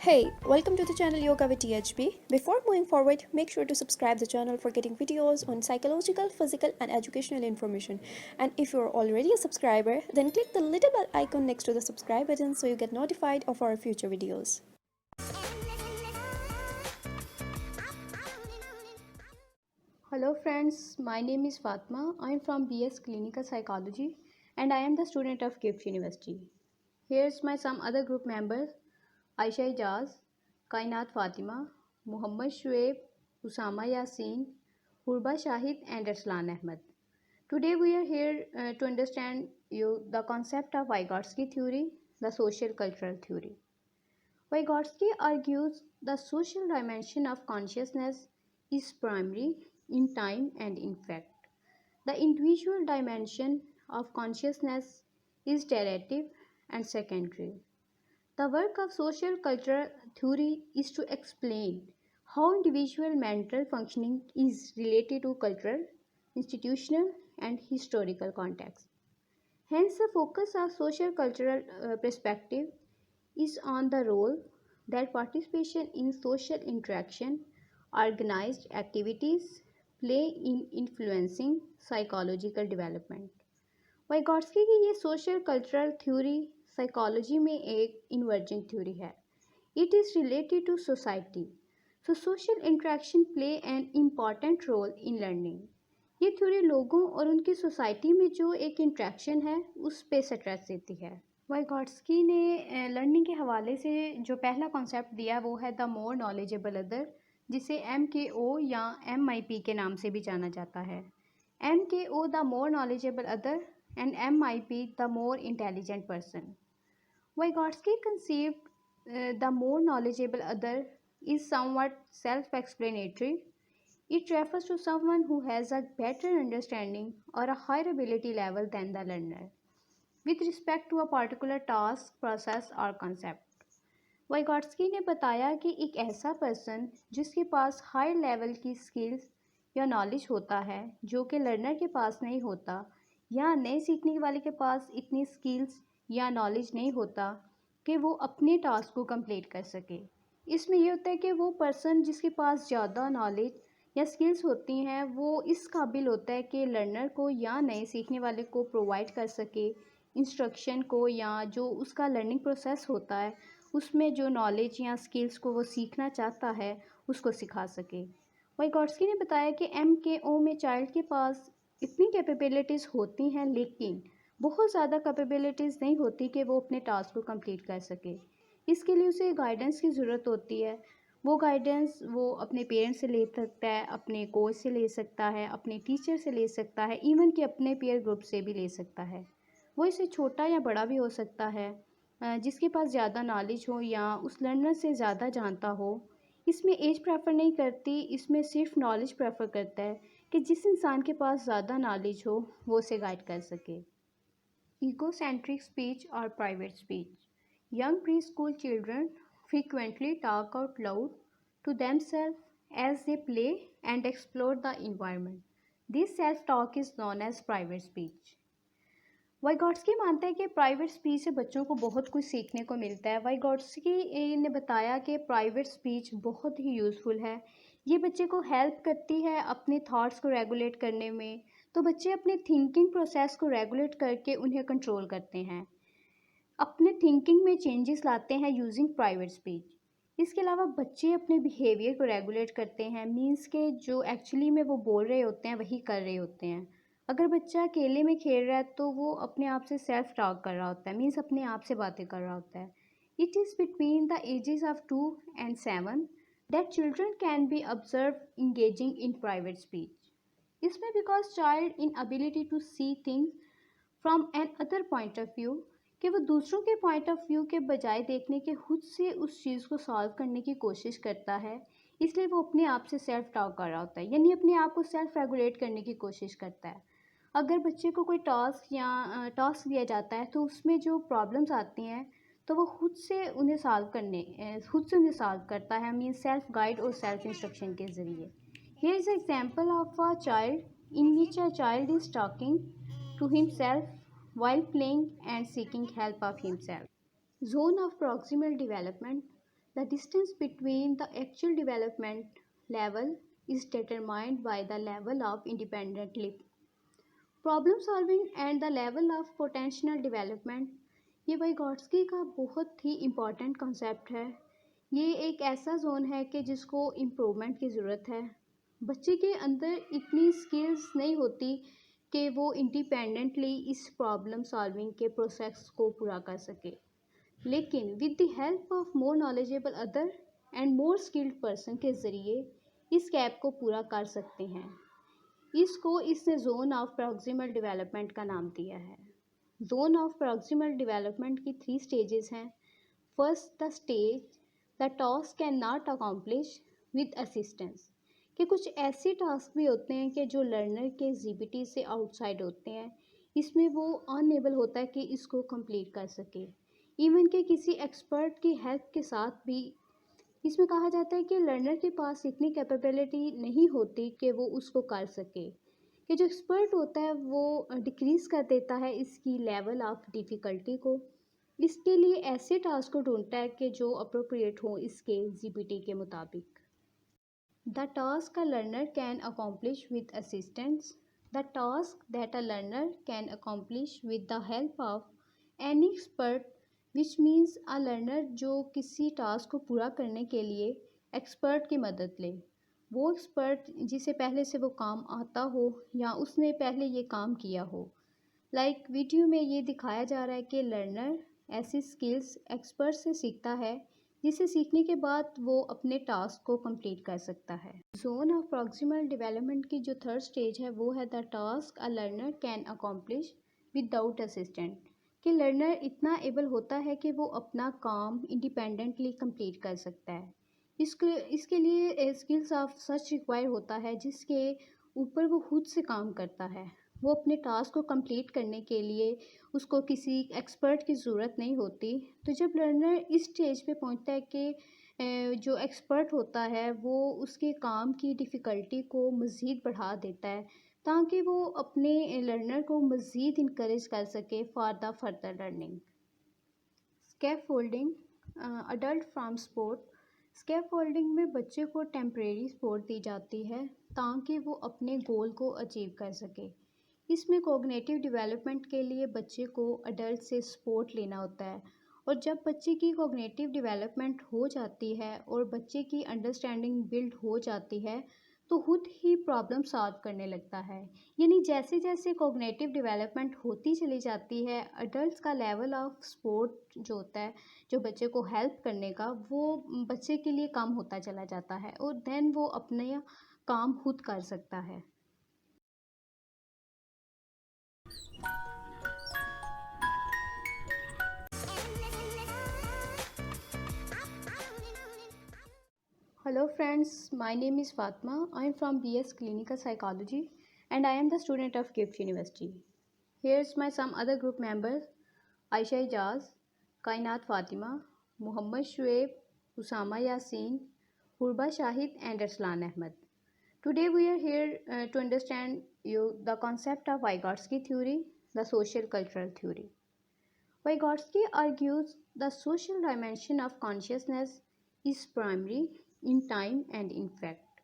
Hey, welcome to the channel Yoga with THB. Before moving forward, make sure to subscribe the channel for getting videos on psychological, physical and educational information. And if you're already a subscriber, then click the little bell icon next to the subscribe button so you get notified of our future videos. Hello friends, my name is Fatma. I am from BS Clinical Psychology and I am the student of GIFT University. Here's my some other group members: Aisha Ijaz, Kainat Fatima, Muhammad Shuaib, Usama Yasin, Hurba Shahid and Arslan Ahmed. Today we are here to understand the concept of Vygotsky theory, the social cultural theory. Vygotsky argues the social dimension of consciousness is primary in time and in fact. The individual dimension of consciousness is relative and secondary. The work of social cultural theory is to explain how individual mental functioning is related to cultural, institutional, and historical context. Hence, the focus of social cultural perspective is on the role that participation in social interaction, organized activities play in influencing psychological development. वाइगॉट्स्की की ये social cultural theory psychology में एक इन्वर्जेंट theory है. It is related to society. So social interaction play an important role in learning. ये theory लोगों और उनकी सोसाइटी में जो एक इंट्रैक्शन है उस पे स्ट्रेस देती है. वाइगॉट्स्की ने लर्निंग के हवाले से जो पहला कॉन्सेप्ट दिया वो है द मोर नॉलेजेबल अदर, जिसे MKO या MIP के नाम से भी जाना जाता है. MKO the more knowledgeable other and MIP the more intelligent person. Vygotsky conceived the more knowledgeable other is somewhat self-explanatory. It refers to someone who has a better understanding or a higher ability level than the learner with respect to a particular task, process or concept. वाइगॉट्स्की ने बताया कि एक ऐसा person जिसके पास high level की skills या knowledge होता है जो कि लर्नर के पास नहीं होता, या नए सीखने वाले के पास इतनी स्किल्स या नॉलेज नहीं होता कि वो अपने टास्क को कंप्लीट कर सके. इसमें ये होता है कि वो पर्सन जिसके पास ज़्यादा नॉलेज या स्किल्स होती हैं वो इस काबिल होता है कि लर्नर को या नए सीखने वाले को प्रोवाइड कर सके इंस्ट्रक्शन को, या जो उसका लर्निंग प्रोसेस होता है उसमें जो नॉलेज या स्किल्स को वो सीखना चाहता है उसको सिखा सके. वाइगॉट्स्की ने बताया कि MKO में चाइल्ड के पास इतनी कैपेबिलिटीज़ होती हैं लेकिन बहुत ज़्यादा कैपेबिलिटीज़ नहीं होती कि वो अपने टास्क को कंप्लीट कर सके. इसके लिए उसे गाइडेंस की ज़रूरत होती है. वो गाइडेंस वो अपने पेरेंट्स से ले सकता है, अपने कोच से ले सकता है, अपने टीचर से ले सकता है, इवन कि अपने पीयर ग्रुप से भी ले सकता है. वो इसे छोटा या बड़ा भी हो सकता है, जिसके पास ज़्यादा नॉलेज हो या उस लर्नर से ज़्यादा जानता हो. इसमें एज प्रेफर नहीं करती, इसमें सिर्फ नॉलेज प्रेफर करता है कि जिस इंसान के पास ज़्यादा नॉलेज हो वो उसे गाइड कर सके. Egocentric speech or private speech. Young preschool children frequently talk out loud to themselves as they play and explore the environment. This self-talk is known as private speech. वाइगॉट्स्की मानता है कि प्राइवेट स्पीच से बच्चों को बहुत कुछ सीखने को मिलता है. वाइगॉट्स्की ने बताया कि प्राइवेट स्पीच बहुत ही यूज़फुल है. ये बच्चे को हेल्प करती है अपने थॉट्स को रेगुलेट करने में. तो बच्चे अपने थिंकिंग प्रोसेस को रेगुलेट करके उन्हें कंट्रोल करते हैं, अपने थिंकिंग में चेंजेस लाते हैं यूजिंग प्राइवेट स्पीच. इसके अलावा बच्चे अपने बिहेवियर को रेगुलेट करते हैं, मीन्स के जो एक्चुअली में वो बोल रहे होते हैं वही कर रहे होते हैं. अगर बच्चा अकेले में खेल रहा है तो वो अपने आप से सेल्फ टॉक कर रहा होता है, मीन्स अपने आप से बातें कर रहा होता है. It is between the ages of 2 and 7 that children can be observe engaging in private speech. इसमें because child in ability to see things from N other point of view, कि वो दूसरों के पॉइंट ऑफ व्यू के बजाय देखने के खुद से उस चीज़ को सॉल्व करने की कोशिश करता है, इसलिए वो अपने आप से सेल्फ टॉक कर रहा होता है, यानी अपने आप को सेल्फ रेगुलेट करने की कोशिश करता है. अगर बच्चे को कोई टास्क दिया जाता है तो उसमें जो प्रॉब्लम्स आती हैं तो वो खुद से उन्हें सॉल्व करता है, मीन सेल्फ गाइड और सेल्फ इंस्ट्रक्शन के ज़रिए. Here is example of a child in which a child is talking to himself while playing and seeking help of himself. Zone of proximal development. The distance between the actual development level is determined by the level of independent problem solving and the level of potential development. ये वाइगॉट्स्की का बहुत ही important concept है। ये एक ऐसा zone है कि जिसको इम्प्रूवमेंट की ज़रूरत है। बच्चे के अंदर इतनी स्किल्स नहीं होती कि वो इंडिपेंडेंटली इस प्रॉब्लम सॉल्विंग के प्रोसेस को पूरा कर सके, लेकिन with the help of more knowledgeable other and more skilled person के ज़रिए इस गैप को पूरा कर सकते हैं। इसको इसने जोन ऑफ प्रॉक्सिमल डेवलपमेंट का नाम दिया है। जोन ऑफ प्रॉक्सिमल डेवलपमेंट की 3 स्टेजेस हैं। First the stage the task can not accomplish with assistance, कि कुछ ऐसे टास्क भी होते हैं कि जो लर्नर के जीबीटी से आउटसाइड होते हैं, इसमें वो अनएबल होता है कि इसको कंप्लीट कर सके। इवन कि किसी एक्सपर्ट की हेल्प के साथ भी इसमें कहा जाता है कि लर्नर के पास इतनी कैपेबिलिटी नहीं होती कि वो उसको कर सके, कि जो एक्सपर्ट होता है वो डिक्रीज़ कर देता है इसकी लेवल ऑफ डिफ़िकल्टी को। इसके लिए ऐसे टास्क को ढूंढता है कि जो अप्रोप्रिएट हो इसके जीपीटी के मुताबिक। The task a learner can accomplish with assistance, the task that a learner can accomplish with the help of any expert, which means a learner जो किसी टास्क को पूरा करने के लिए एक्सपर्ट की मदद ले। वो एक्सपर्ट जिसे पहले से वो काम आता हो या उसने पहले ये काम किया हो। लाइक वीडियो में ये दिखाया जा रहा है कि लर्नर ऐसी स्किल्स एक्सपर्ट से सीखता है जिसे सीखने के बाद वो अपने टास्क को कंप्लीट कर सकता है। जोन ऑफ प्रॉक्सिमल डेवलपमेंट की जो 3rd स्टेज है वो है the task a learner can accomplish without assistant, कि लर्नर इतना एबल होता है कि वो अपना काम इंडिपेंडेंटली कंप्लीट कर सकता है। इसके लिए स्किल्स ऑफ सच रिक्वायर होता है जिसके ऊपर वो खुद से काम करता है। वो अपने टास्क को कंप्लीट करने के लिए उसको किसी एक्सपर्ट की ज़रूरत नहीं होती। तो जब लर्नर इस स्टेज पे पहुंचता है कि जो एक्सपर्ट होता है वो उसके काम की डिफ़िकल्टी को मज़ीद बढ़ा देता है ताकि वो अपने लर्नर को मज़ीद इनकरेज कर सके for the further learning. Scaffolding adult from sport. Scaffolding में बच्चे को टेम्परेरी सपोर्ट दी जाती है ताकि वो अपने गोल को अचीव कर सके। इसमें कोग्निटिव डेवलपमेंट के लिए बच्चे को अडल्ट से सपोर्ट लेना होता है, और जब बच्चे की कोग्निटिव डेवलपमेंट हो जाती है और बच्चे की अंडरस्टैंडिंग बिल्ड हो जाती है तो खुद ही प्रॉब्लम सॉल्व करने लगता है। यानी जैसे जैसे कोग्निटिव डेवलपमेंट होती चली जाती है, अडल्ट्स का लेवल ऑफ सपोर्ट जो होता है जो बच्चे को हेल्प करने का, वो बच्चे के लिए कम होता चला जाता है और देन वो अपने काम खुद कर सकता है। Hello friends, my name is Fatma. I am from BS Clinical Psychology and I am the student of GIFT University. Here's my some other group members: Aisha Ijaz, Kainat Fatima, Muhammad Shuaib, Usama Yasin, Hurba Shahid and Arslan Ahmed. Today we are here to understand you the concept of Vygotsky theory, the social cultural theory. Vygotsky argues the social dimension of consciousness is primary in time and in fact.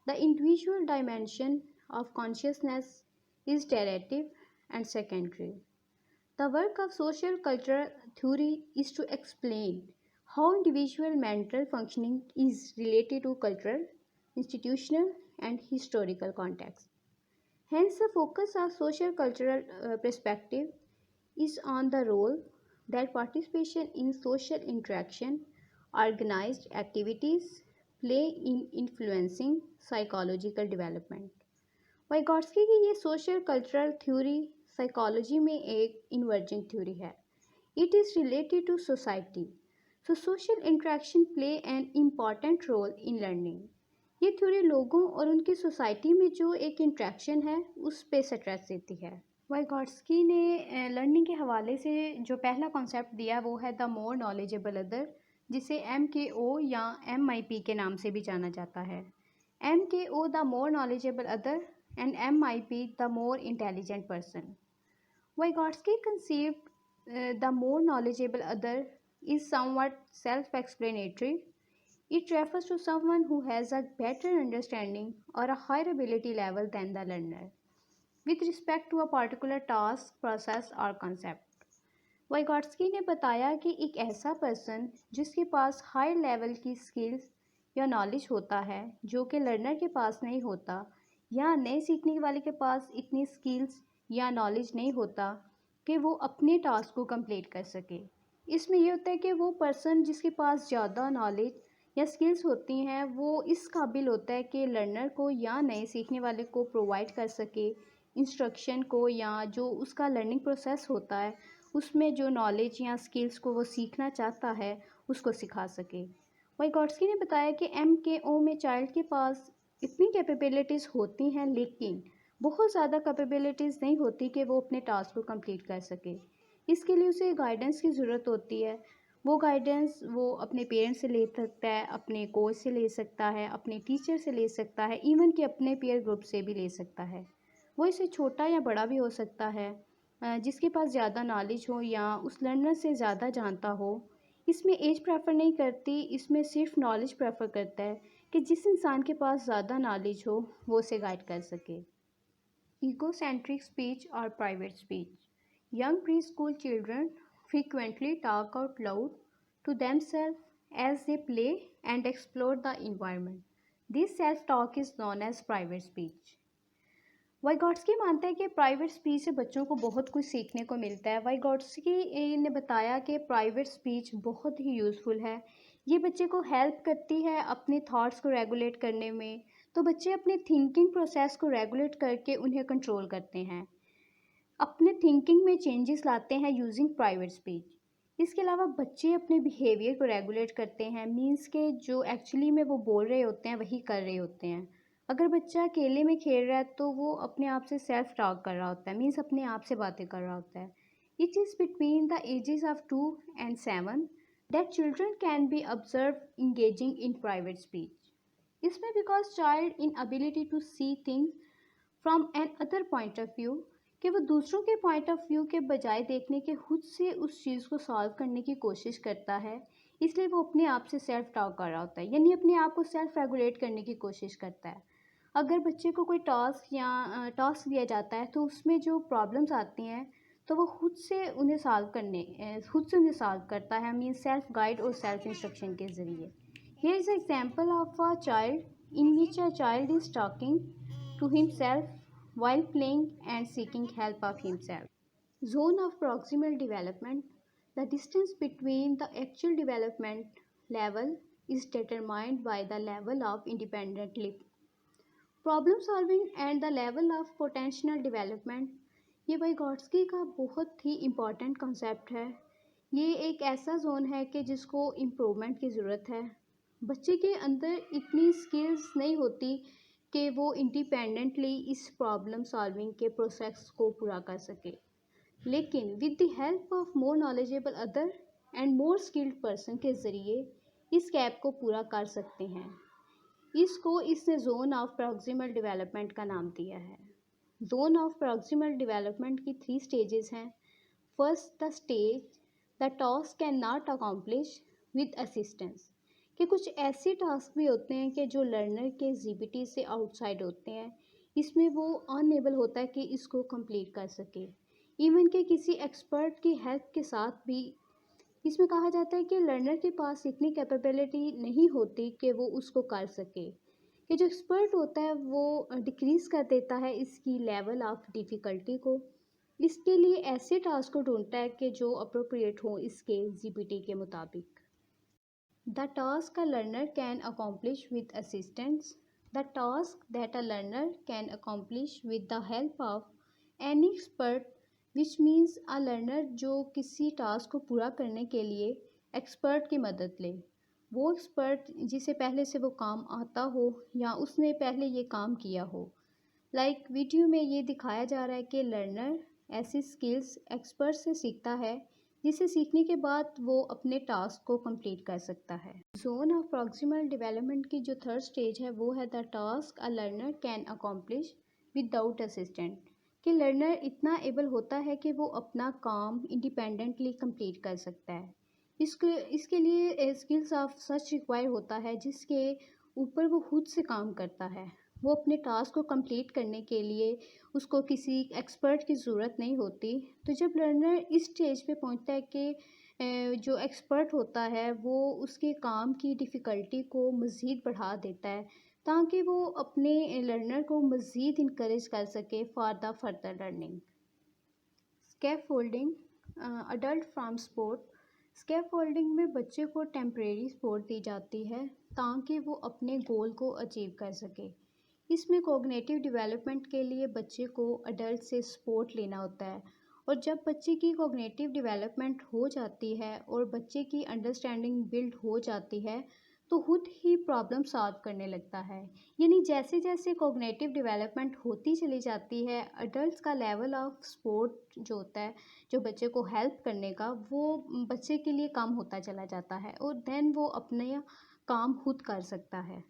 The individual dimension of consciousness is relative and secondary. The work of social cultural theory is to explain how individual mental functioning is related to cultural, institutional, and historical context. Hence, the focus of social cultural perspective is on the role that participation in social interaction, organized activities play in influencing psychological development. वाइगॉट्स्की की ये social cultural theory psychology में एक इन्वर्जेंट theory है। It is related to society, so social interaction play an important role in learning. ये theory लोगों और उनकी सोसाइटी में जो एक इंट्रैक्शन है उस पे स्ट्रेस देती है। वाइगॉट्स्की ने लर्निंग के हवाले से जो पहला कॉन्सेप्ट दिया वो है द मोर नॉलेजेबल अदर, जिसे MKO या MIP के नाम से भी जाना जाता है। MKO the more knowledgeable other and MIP the more intelligent person. Vygotsky conceived the more knowledgeable other is somewhat self-explanatory. It refers to someone who has a better understanding or a higher ability level than the learner with respect to a particular task, process or concept. वाइगॉट्स्की ने बताया कि एक ऐसा person जिसके पास high level की skills या knowledge होता है जो कि लर्नर के पास नहीं होता, या नए सीखने वाले के पास इतनी स्किल्स या नॉलेज नहीं होता कि वो अपने टास्क को कंप्लीट कर सके। इसमें ये होता है कि वो पर्सन जिसके पास ज़्यादा नॉलेज या स्किल्स होती हैं वो इस काबिल होता है कि लर्नर को या नए सीखने वाले को प्रोवाइड कर सके इंस्ट्रक्शन को, या जो उसका लर्निंग प्रोसेस होता है उसमें जो नॉलेज या स्किल्स को वो सीखना चाहता है उसको सिखा सके। वाइगॉट्स्की ने बताया कि MKO में चाइल्ड के पास इतनी कैपेबिलिटीज़ होती हैं लेकिन बहुत ज़्यादा कैपेबिलिटीज़ नहीं होती कि वो अपने टास्क को कंप्लीट कर सके। इसके लिए उसे गाइडेंस की ज़रूरत होती है। वो गाइडेंस वो अपने पेरेंट्स से ले सकता है, अपने कोच से ले सकता है, अपने टीचर से ले सकता है, इवन कि अपने पीयर ग्रुप से भी ले सकता है। वो इसे छोटा या बड़ा भी हो सकता है, जिसके पास ज़्यादा नॉलेज हो या उस लर्नर से ज़्यादा जानता हो। इसमें एज प्रेफर नहीं करती, इसमें सिर्फ नॉलेज प्रेफर करता है कि जिस इंसान के पास ज़्यादा नॉलेज हो वो उसे गाइड कर सके। Egocentric speech or private speech. Young preschool children frequently talk out loud to themselves as they play and explore the environment. This self-talk is known as private speech. वाइगॉट्स्की मानता है कि प्राइवेट स्पीच से बच्चों को बहुत कुछ सीखने को मिलता है। वाइगॉट्स्की ने बताया कि प्राइवेट स्पीच बहुत ही यूज़फुल है। ये बच्चे को हेल्प करती है अपने थॉट्स को रेगुलेट करने में। तो बच्चे अपने थिंकिंग प्रोसेस को रेगुलेट करके उन्हें कंट्रोल करते हैं, अपने थिंकिंग में चेंजेस लाते हैं यूजिंग प्राइवेट स्पीच। इसके अलावा बच्चे अपने बिहेवियर को रेगुलेट करते हैं, मीन्स के जो एक्चुअली में वो बोल रहे होते हैं वही कर रहे होते हैं। अगर बच्चा अकेले में खेल रहा है तो वो अपने आप से सेल्फ टॉक कर रहा होता है, मीन्स अपने आप से बातें कर रहा होता है। It is between the ages of 2 and 7 that children can be observed engaging in private speech. इसमें because child in ability to see things from N other point of view, कि वो दूसरों के पॉइंट ऑफ व्यू के बजाय देखने के खुद से उस चीज़ को सॉल्व करने की कोशिश करता है, इसलिए वो अपने आप से सेल्फ टॉक कर रहा होता है, यानी अपने आप को सेल्फ रेगुलेट करने की कोशिश करता है। अगर बच्चे को कोई टास्क दिया जाता है तो उसमें जो प्रॉब्लम्स आती हैं तो वो खुद से उन्हें सॉल्व करता है, मीन सेल्फ गाइड और सेल्फ इंस्ट्रक्शन के ज़रिए। Here is an example of a child in which a child is talking to himself while playing and seeking help of himself. Zone of proximal development. The distance between the actual development level is determined by the level of independent problem solving and the level of potential development. ये वाइगॉट्स्की का बहुत ही important concept है। ये एक ऐसा zone है कि जिसको इम्प्रूवमेंट की ज़रूरत है। बच्चे के अंदर इतनी स्किल्स नहीं होती कि वो इंडिपेंडेंटली इस प्रॉब्लम सॉल्विंग के प्रोसेस को पूरा कर सके, लेकिन with the help of more knowledgeable other and more skilled person के ज़रिए इस गैप को पूरा कर सकते हैं। इसको इसने जोन ऑफ प्रॉक्सिमल डेवलपमेंट का नाम दिया है। जोन ऑफ प्रॉक्सिमल डेवलपमेंट की 3 स्टेजेस हैं। First the stage the task can not accomplish with assistance, कि कुछ ऐसे टास्क भी होते हैं कि जो लर्नर के जीबीटी से आउटसाइड होते हैं, इसमें वो अनएबल होता है कि इसको कंप्लीट कर सके, इवन कि किसी एक्सपर्ट की हेल्प के साथ भी। इसमें कहा जाता है कि लर्नर के पास इतनी कैपेबिलिटी नहीं होती कि वो उसको कर सके, कि जो एक्सपर्ट होता है वो डिक्रीज़ कर देता है इसकी लेवल ऑफ डिफ़िकल्टी को। इसके लिए ऐसे टास्क को ढूंढता है कि जो अप्रोप्रिएट हो इसके जीबीटी के मुताबिक। The task a learner can accomplish with assistance. The task that a learner can accomplish with the help of any expert, which means a learner जो किसी टास्क को पूरा करने के लिए एक्सपर्ट की मदद ले। वो एक्सपर्ट जिसे पहले से वो काम आता हो या उसने पहले ये काम किया हो। लाइक वीडियो में ये दिखाया जा रहा है कि लर्नर ऐसी स्किल्स एक्सपर्ट से सीखता है जिसे सीखने के बाद वो अपने टास्क को कंप्लीट कर सकता है। जोन ऑफ प्रॉक्सिमल डेवलपमेंट की जो 3rd स्टेज है वो है the task a learner can accomplish without assistant, कि लर्नर इतना एबल होता है कि वो अपना काम इंडिपेंडेंटली कंप्लीट कर सकता है। اس کے لیے اسکلس آف سچ ریکوائر ہوتا ہے جس کے اوپر وہ خود سے کام کرتا ہے. وہ اپنے ٹاسک کو کمپلیٹ کرنے کے لیے اس کو کسی ایکسپرٹ کی ضرورت نہیں ہوتی. تو جب لرنر اس اسٹیج پہ پہنچتا ہے کہ جو ایکسپرٹ ہوتا ہے وہ اس کے کام کی ڈیفیکلٹی کو مزید بڑھا دیتا ہے تاکہ وہ اپنے لرنر کو مزید انکریج کر سکے for the further learning. Escape folding adult from support. Escape folding میں بچے کو ٹیمپریری سپورٹ دی جاتی ہے تاکہ وہ اپنے گول کو اچیو کر سکے. اس میں کوگنیٹیو ڈیولپمنٹ کے لیے بچے کو اڈلٹ سے سپورٹ لینا ہوتا ہے، اور جب بچے کی کوگنیٹیو ڈیولپمنٹ ہو جاتی ہے اور بچے کی انڈرسٹینڈنگ بلڈ ہو جاتی ہے تو خود ہی پرابلم سالو کرنے لگتا ہے. یعنی جیسے جیسے کوگنیٹیو ڈیولپمنٹ ہوتی چلی جاتی ہے، اڈلٹس کا لیول آف سپورٹ جو ہوتا ہے جو بچے کو ہیلپ کرنے کا، وہ بچے کے لیے کم ہوتا چلا جاتا ہے اور دین وہ اپنے کام خود کر سکتا ہے.